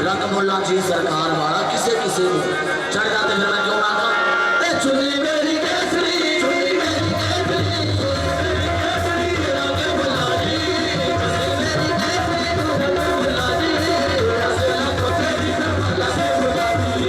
रंग मुल्ला जी सरकार वाला किसे किसे को चढ़ जाते फिर मैं क्यों ना था ए चुन्नी मेरी केसरी चुन्नी मेरी केसरी रंग मुल्ला जी मेरी केसरी रंग मुल्ला जी असला को तेरी सरमला से मुल्ला जी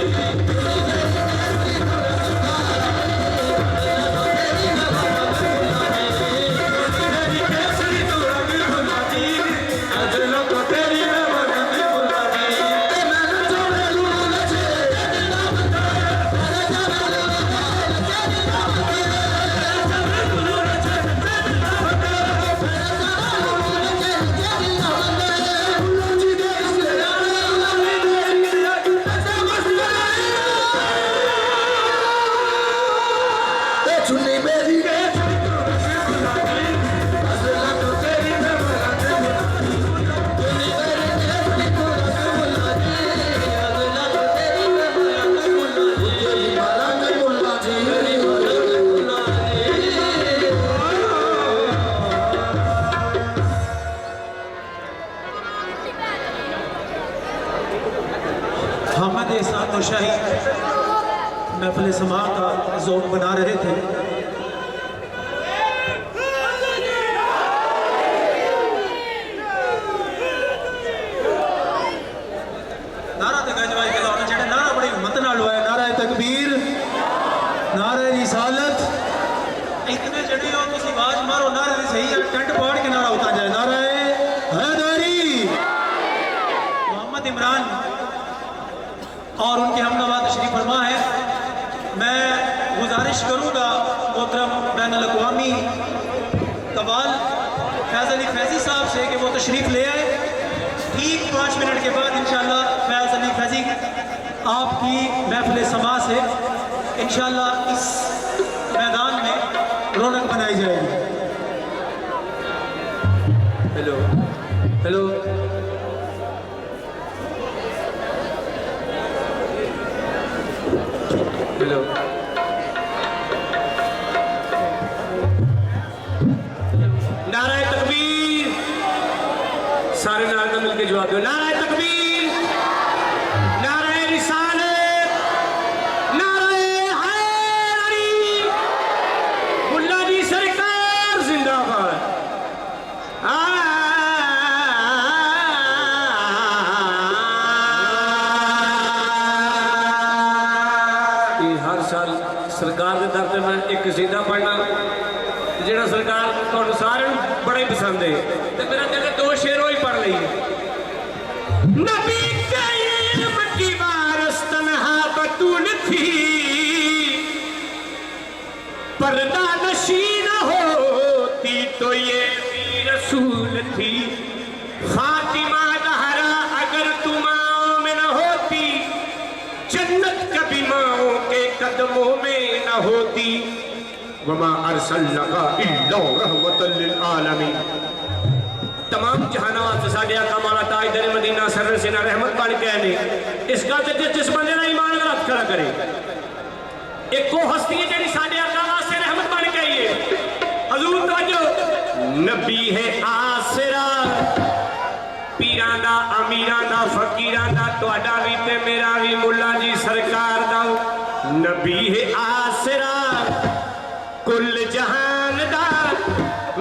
शाही महफिल समा का ज़ौक़ बना रहे थे। नारा ते गजवाई के लाने चढ़े नारा बड़ी हिम्मत नाल होया नारा तकबीर नारा रिसालत इतने चढ़े हो तुसी आवाज मारो नारे दी सही है टंट पाड़ के नारा उतार जाए नारा हैदरी मोहम्मद इमरान और उनके हमनवा तशरीफ फरमा है। मैं गुजारिश करूँगा मोहतरम बैनुल अक़वामी कवाल फैज़ अली फैज़ी साहब से कि वो तशरीफ़ ले आए। ठीक 5 मिनट के बाद इंशाअल्लाह फैज़ अली फैज़ी आपकी महफिल समा से इंशाअल्लाह इस मैदान में रौनक बनाई जाएगी। हेलो हेलो हेलो नाराए तकबीर सारे नारे मिलकर जवाब दो। नाराए तकबीर नाराए रिसालत नाराए हैदरी मुल्ला जी सरकार जिंदाबाद। हर साल सरकार के दर पे मैं एक कसीदा पढ़ना जेड़ा सरकार तुहानू सारे बड़ा ही पसंद है तो मेरा दिल 2 शेर ही पढ़ ली। नबी के इल्म की वारिस तन्हा बतूल थी पर्दा नशी न होती तो ये भी रसूल थी। फातिमा ज़हरा अगर तुम में न होती जन्नत कभी माओ के कदमों में न होती। वमा अरसलनाका इल्ला रहमतल लिल आलमीन। तमाम जहानात से साडे आका मौला ताजदार मदीना सरर से ना रहमत बन के आने इस गल ते जिस बंदे ना ईमान नाल हथ खड़ा करे एक को हस्ती है जेड़ी साडे आका वास्ते रहमत बन के आई है। हजूर तवज्जो नबी है आसरा पीरां दा अमीरां दा फकीरां दा तुहाडा भी ते मेरा भी मुल्ला जी सरकार दा नबी है आसरा कुल जहान दा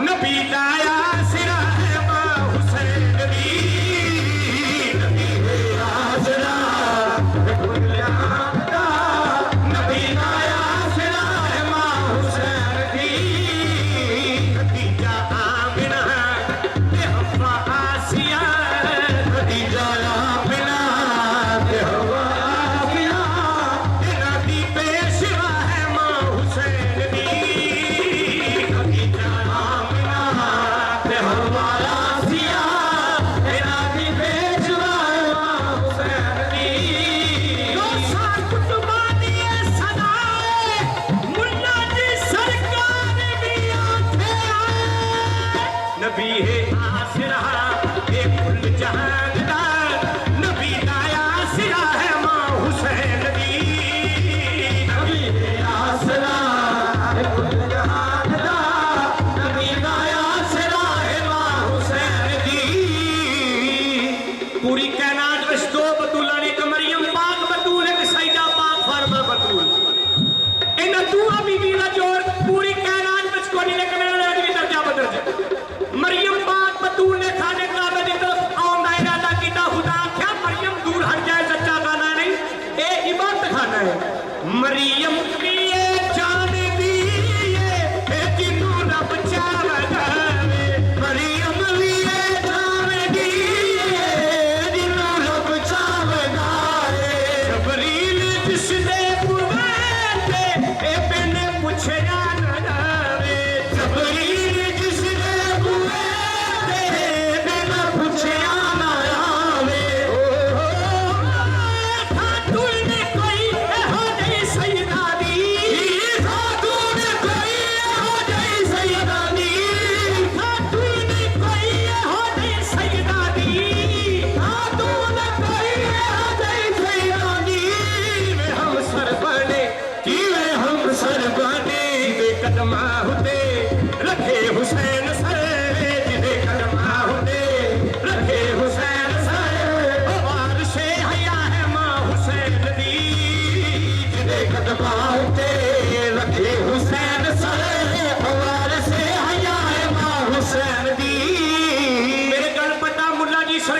नबी दा आसरा है मां हुसैन दी। नबी है आसरा कुल जहान दा नबी दा आसरा है मां हुसैन दी। खदीजा आमिना ते हव्वा आसिया खदीजा आमिना ते हव्वा आसिया तेरा दी पेशवा है मां हुसैन दी। नबी है आसरा ये कुल जहान दा नबी दा आसरा है मां हुसैन दी। नबी है आसरा ये कुल जहान दा नबी दा आसरा है मां हुसैन दी। पूरी कायनात विच 2 बतूला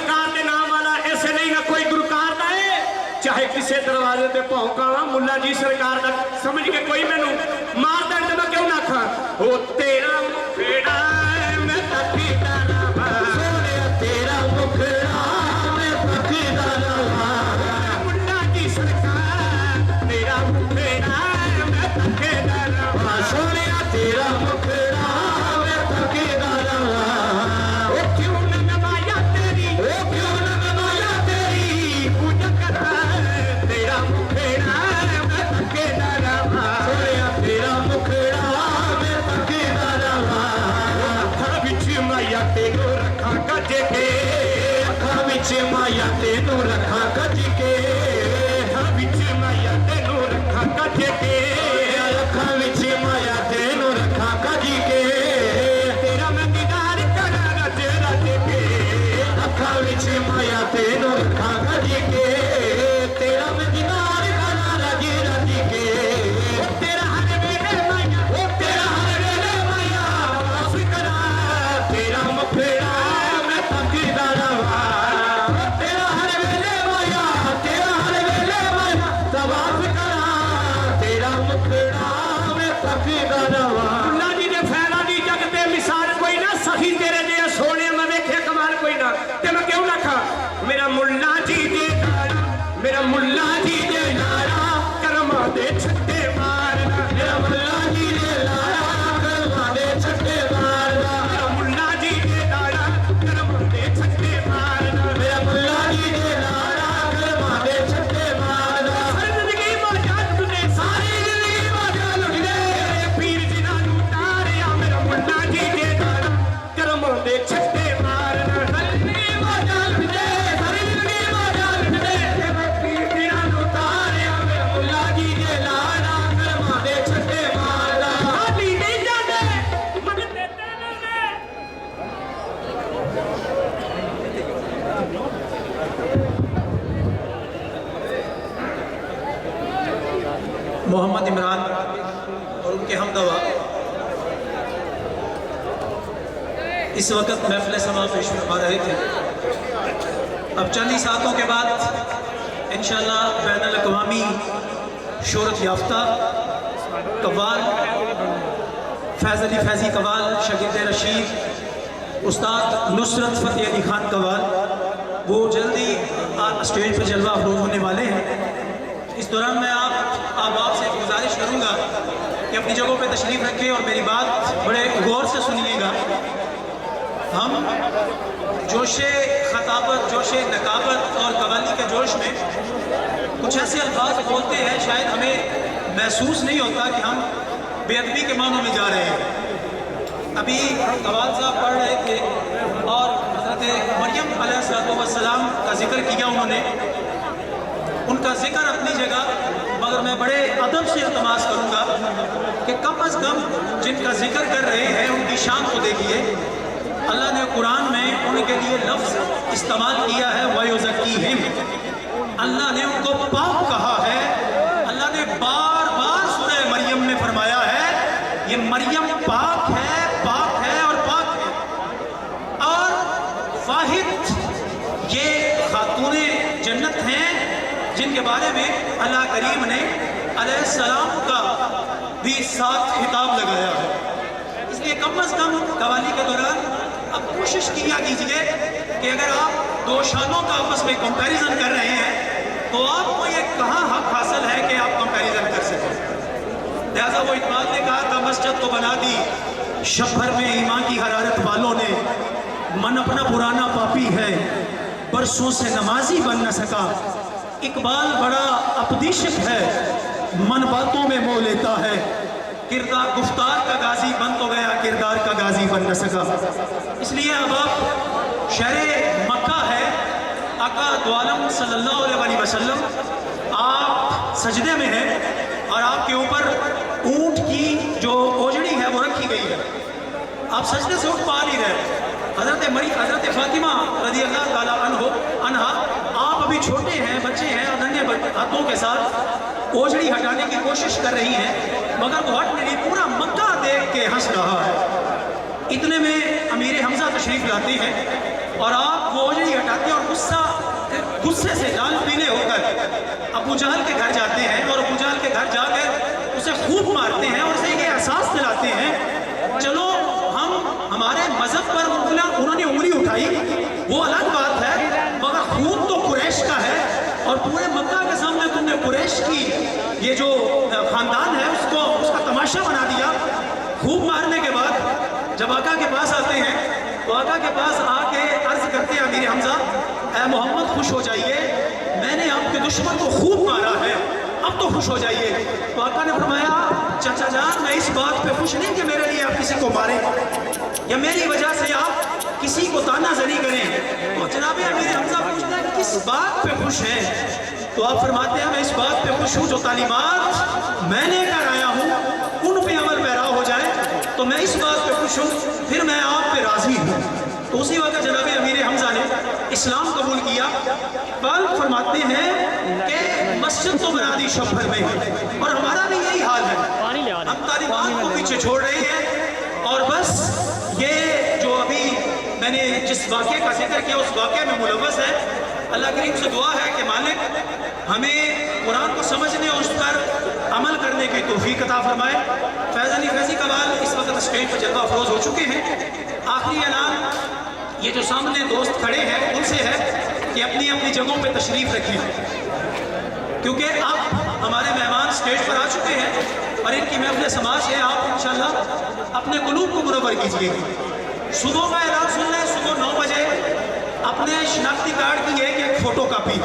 सरकार के नाम वाला ऐसे नहीं ना कोई गुरकार ना है चाहे किसी दरवाजे पे भौंका मुल्ला जी सरकार का समझ के कोई मैनू मार दे मैं क्यों ना खा ओ तेरा मुखेड़ा मैं तकी दाना सोने तेरा मुखड़ा मैं तकीदा रहा मुल्ला जी सरकार तेरा मुखेड़ा मैं तकी दाना सोने तेरा मुखड़ा मैं तकीदा रहा ओ क्यों न नवाया तेरी ओ क्यों न नवाया तेरी पूजा करता तेरा मुखेड़ा मैं तकी दाना सोने तेरा मुखड़ा मैं तकीदा रहा ਅੱਖਾਂ ਵਿੱਚ ਮਾਇਆ ਤੈਨੂੰ ਰੱਖਾਂ ਗੱਜ ਕੇ ਅੱਖਾਂ ਵਿੱਚ ਮਾਇਆ ਤੈਨੂੰ ਰੱਖਾਂ ਗੱਜ ਕੇ ਅੱਖਾਂ ਵਿੱਚ ਮਾਇਆ ਤੈਨੂੰ ਰੱਖਾਂ ਗੱਜ ਕੇ ਅੱਖਾਂ ਵਿੱਚ ਮਾਇਆ ਤੈਨੂੰ ਰੱਖਾਂ ਗੱਜ ਕੇ ਤੇਰਾ ਮੈਂ ਦੀਦਾਰ ਕਰਾਂ ਰੱਜ ਰੱਜ ਕੇ ਅੱਖਾਂ ਵਿੱਚ ਮਾਇਆ ਤੈਨੂੰ ਰੱਖਾਂ ਗੱਜ ਕੇ ਤੇਰਾ ਮੈਂ ਦੀਦਾਰ ਕਰਾਂ ਰੱਜ ਰੱਜ ਕੇ ਤੇਰਾ ਹਰ ਵੇਲੇ ਮਾਇਆ ਤੇਰਾ ਹਰ ਵੇਲੇ ਮਾਇਆ ਫਿਕਰਾ ਤੇਰਾ ਮੁਖੜਾ ਮੈਂ ਤਕੀਦਾ ਰਹਾ ਤੇਰਾ ਹਰ ਵੇਲੇ ਮਾਇਆ ਤੇਰਾ ਹਰ ਵੇਲੇ ਮਾਇਆ ਤਵਾਫ ਕਰਾਂ ਤੇਰਾ ਮੁਖੜਾ ਮੈਂ ਤਕੀਦਾ ਰਹਾ ਮੁੱਲਾ ਜੀ ਦੇ ਫੈਲਾ ਦੀ ਜਗ ਤੇ ਮਿਸਾਲ ਕੋਈ ਨਾ ਸਹੀ ਤੇਰੇ ਜੇ ਸੋਹਣੇ ਮੈਂ ਵੇਖੇ ਕਮਾਲ ਕੋਈ ਨਾ ਤੇ ਮੈਂ ਕਿਉਂ ਨਾ ਖਾ ਮੇਰਾ ਮੁੱਲਾ ਜੀ ਦੇ ਨਾਰਾ ਮੇਰਾ ਮੁੱਲਾ ਜੀ ਦੇ ਨਾਰਾ ਕਰਮਾਂ ਦੇ ਛੱਡੇ ਮਾਰਨਾ ਮੇਰਾ ਮੁੱਲਾ ਜੀ ਦੇ ਲਾਰਾ ਕਰਮਾਂ ਦੇ ਛੱਡੇ ਮਾਰਦਾ ਮੇਰਾ ਮੁੱਲਾ ਜੀ ਦੇ ਨਾਰਾ ਕਰਮਾਂ ਦੇ ਛੱਡੇ ਮਾਰਨਾ ਮੇਰਾ ਮੁੱਲਾ ਜੀ ਦੇ ਲਾਰਾ ਕਰਮਾਂ ਦੇ ਛੱਡੇ ਮਾਰਦਾ ਸਾਰੀ ਜ਼ਿੰਦਗੀ ਮੌਜਾਂ ਲੁੱਟਦੇ ਸਾਰੀ ਜ਼ਿੰਦਗੀ ਮਾਜਾ ਲੁੱਟਦੇ ਮੇਰੇ ਪੀਰ ਜੀ ਨਾਲ ਉਤਾਰਿਆ ਮੇਰਾ ਮੁੱਲਾ ਜੀ ਦੇ ਨਾਰਾ ਕਰਮਾਂ ਦੇ ਛੱਡੇ ਮਾਰਨਾ ਜ਼ਿੰਦਗੀ ਮਾਜਾ ਲੁੱਟਦੇ ਸਾਰੀ ਜ਼ਿੰਦਗੀ ਮਾਜਾ ਲੁੱਟਦੇ ਮੇਰੇ ਪੀਰ ਜੀ ਨਾਲ ਉਤਾਰਿਆ ਮੇਰਾ ਮੁੱਲਾ ਜੀ ਦੇ ਲਾਰਾ ਕਰਮਾਂ ਦੇ ਛੱਡੇ ਮਾਰਦਾ ਸਾਡੀ ਨਹੀਂ ਜਾਂਦੇ ਮਨ ਤੇ ਤੇਰੇ मोहम्मद इमरान और उनके हमदवा इस वक्त महफिल समा पेश फरमा रहे थे। अब चंद ही सातों के बाद इंशाअल्लाह बैनुल अक़वामी शोहरत याफ्ता कव्वाल फैज़ अली फैज़ी कव्वाल शगीर्द रशीद उस्ताद नुसरत फ़तेह अली खान कव्वाल वो जल्दी स्टेज पर जलवा अफरोज़ होने वाले हैं। इस दौरान मैं आप से एक गुजारिश करूंगा कि अपनी जगहों पे तशरीफ़ रखें और मेरी बात बड़े गौर से सुनिएगा। हम जोशे खताबत जोशे नकाबत और कवाली के जोश में कुछ ऐसे अल्फाज बोलते हैं शायद हमें महसूस नहीं होता कि हम बेअदबी के मानों में जा रहे हैं। अभी कवाल साहब पढ़ रहे थे और हज़रत मरियम अलैहिस्सलाम का जिक्र किया उन्होंने, उनका जिक्र अपनी जगह, मगर मैं बड़े अदब से इल्तमास करूंगा कि कम अज़ कम जिनका जिक्र कर रहे हैं उनकी शान को देखिए। अल्लाह ने कुरान में उनके लिए लफ्ज़ इस्तेमाल किया है वयुज़क्कीहिम, अल्लाह ने उनको पाक कहा है। अल्लाह ने बार बार सूरह मरियम में फरमाया है ये मरियम पाक है और पाक है। और वाहिद ये खातूने जन्नत हैं जिनके बारे में अल्लाह करीम ने अलैहिस्सलाम का भी साथ खिताब लगाया है। इसलिए कम अज़ कम कवाली के दौरान अब कोशिश किया कीजिए कि अगर आप दो शानों का आपस में कंपैरिजन कर रहे हैं तो आपको ये कहाँ हक हासिल है कि आप कंपैरिजन कर सकें। लिहाजा वो इकबाल ने कहा था मस्जिद को बना दी शब भर में ईमान की हरारत वालों ने, मन अपना पुराना पापी है बरसों से नमाजी बन न सका। इकबाल बड़ा अपदिशक है मन बातों में मोह लेता है, किरदार गुफ्तार का गाजी बन तो गया किरदार का गाजी बन न सका। इसलिए अब आप शहर मक्का है, आका दो आलम सल्लल्लाहु अलैहि वसल्लम आप सजदे में हैं और आपके ऊपर ऊंट की जो ओजड़ी है वो रखी गई है, आप सजदे से उठ पा नहीं रहे। हज़रत फातिमा रज़ी अल्लाह ताला अन्हा आप अभी छोटे हैं, बच्चे हैं और नन्हे हाथों के साथ ओजड़ी हटाने की कोशिश कर रही हैं, मगर वो हट नहीं, पूरा मक्का देख के हंस रहा है। इतने में अमीर हमजा तशरीफ़ लाते हैं और आप وہ اوجڑی ہٹاتے ہیں اور غصے سے لال پیلے ہو کر ابو جہل کے گھر جاتے ہیں اور ابو جہل کے گھر جا کر اسے خوب مارتے ہیں اور اسے یہ احساس دلاتے ہیں چلو ہمارے مذہب پر انہوں نے انگلی اٹھائی وہ الگ بات ہے، مگر خون تو قریش کا ہے اور پورے مکہ کے سامنے تم نے قریش کی یہ جو خاندان ہے اس کا تماشا بنا دیا۔ خوب مارنے کے بعد جب آقا کے پاس آتے ہیں تو آقا کے پاس آ کے عرض کرتے ہیں امیر حمزہ اے محمد خوش ہو جائیے، میں نے آپ کے دشمن کو خوب مارا ہے، اب تو خوش ہو جائیے۔ تو آقا نے فرمایا چچا جان میں اس بات پہ خوش نہیں کہ میرے لیے آپ کسی کو ماریں یا میری وجہ سے آپ کسی کو تانا زنی کریں۔ تو جناب امیر حمزہ پوچھتا ہے کہ کس بات پہ خوش ہیں؟ تو آپ فرماتے ہیں میں اس بات پہ خوش ہوں جو تعلیمات میں نے کر آیا ہوں ان پہ عمل پیرا ہو جائے تو میں اس بات پہ خوش ہوں، پھر میں آپ پہ راضی ہوں۔ تو اسی وقت جناب امیر حمزہ نے اسلام قبول کیا۔ بال فرماتے ہیں کہ مسجد تو بنا دی شب بھر میں اور ہمارا بھی یہی حال ہے، ہم تعلیمات کو پیچھے چھوڑ رہے ہیں اور بس یہ جو ابھی میں نے جس واقعے کا ذکر کیا اس واقعے میں ملوث ہے۔ اللہ کریم سے دعا ہے کہ مالک ہمیں قرآن کو سمجھنے اور اس پر عمل کرنے کی توفیق عطا فرمائے۔ فیض علی فیضی قبال اس وقت اسٹیج پر جلوہ افروز ہو چکے ہیں۔ آخری اعلان یہ جو سامنے دوست کھڑے ہیں ان سے ہے کہ اپنی اپنی جگہوں پہ تشریف رکھیں کیونکہ اب ہمارے مہمان اسٹیج پر آ چکے ہیں اور ان کی محفل سماج ہے، آپ انشاءاللہ اپنے قلوب کو منور کیجیے۔ صبح کا اعلان سن رہے ہیں، صبح 9 بجے اپنے شناختی کارڈ کی ایک فوٹو کاپی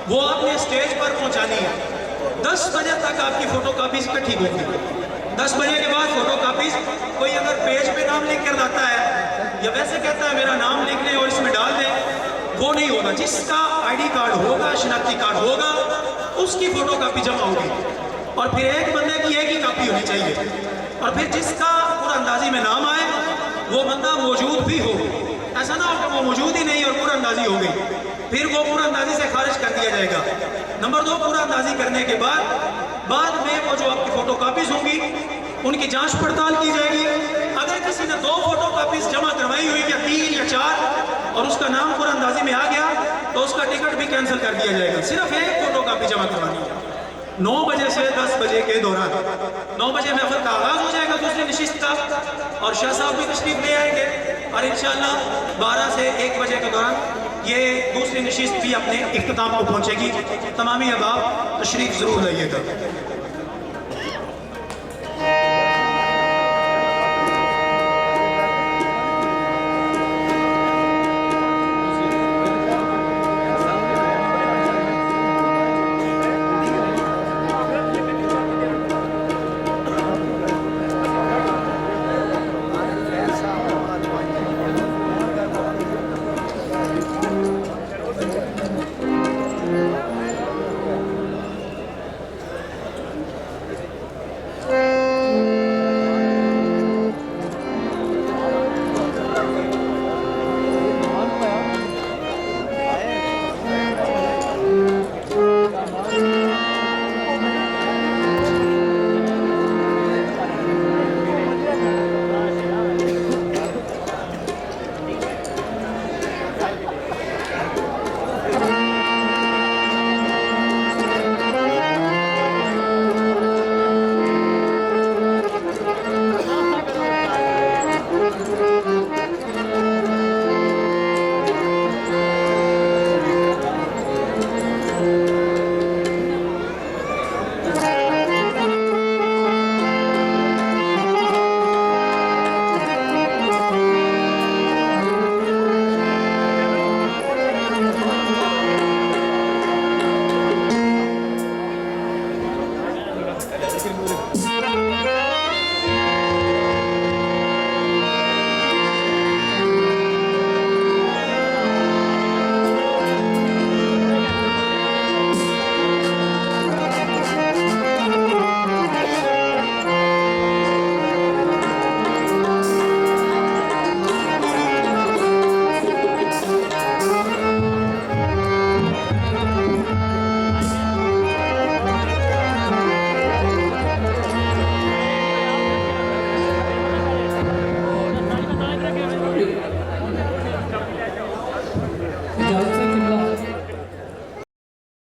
وہ آپ نے اسٹیج پر پہنچانی ہے۔ 10 بجے تک آپ کی فوٹو کاپیز اکٹھی ہوگی۔ 10 بجے کے بعد فوٹو کاپیز کوئی اگر پیج پہ نام لکھ کر لاتا ہے یا ویسے کہتا ہے میرا نام لکھ لیں اور اس میں ڈال دیں، وہ نہیں ہوگا۔ جس کا آئی ڈی کارڈ ہوگا، شناختی کارڈ ہوگا، اس کی فوٹو کاپی جمع ہوگی اور پھر ایک بندے کی ایک ہی کاپی ہونی چاہیے اور پھر جس کا پورا اندازی میں نام آئے وہ بندہ موجود بھی ہو، ایسا نہ ہو کہ وہ موجود ہی نہیں اور پورا اندازی ہو گئی، پھر وہ پورا اندازی سے خارج کر دیا جائے گا۔ نمبر 2، پورا اندازی کرنے کے بعد میں وہ جو آپ کی فوٹو کاپیز ہوں گی ان کی جانچ پڑتال کی جائے گی۔ اگر کسی نے 2 فوٹو کاپیز جمع کروائی ہوئی یا 3 یا 4 اور اس کا نام پورا اندازی میں آ گیا تو اس کا ٹکٹ بھی کینسل کر دیا جائے گا۔ صرف ایک فوٹو کاپی جمع کروانی ہے 9 بجے سے 10 بجے کے دوران۔ 9 بجے محفل کا آغاز ہو جائے گا دوسری نشست کا اور شاہ صاحب بھی تشریف لے آئیں گے اور انشاءاللہ 12 سے 1 بجے کے دوران یہ دوسری نشست بھی اپنے اختتام کو پہنچے گی۔ تمامی احباب تشریف ضرور لائیے گا۔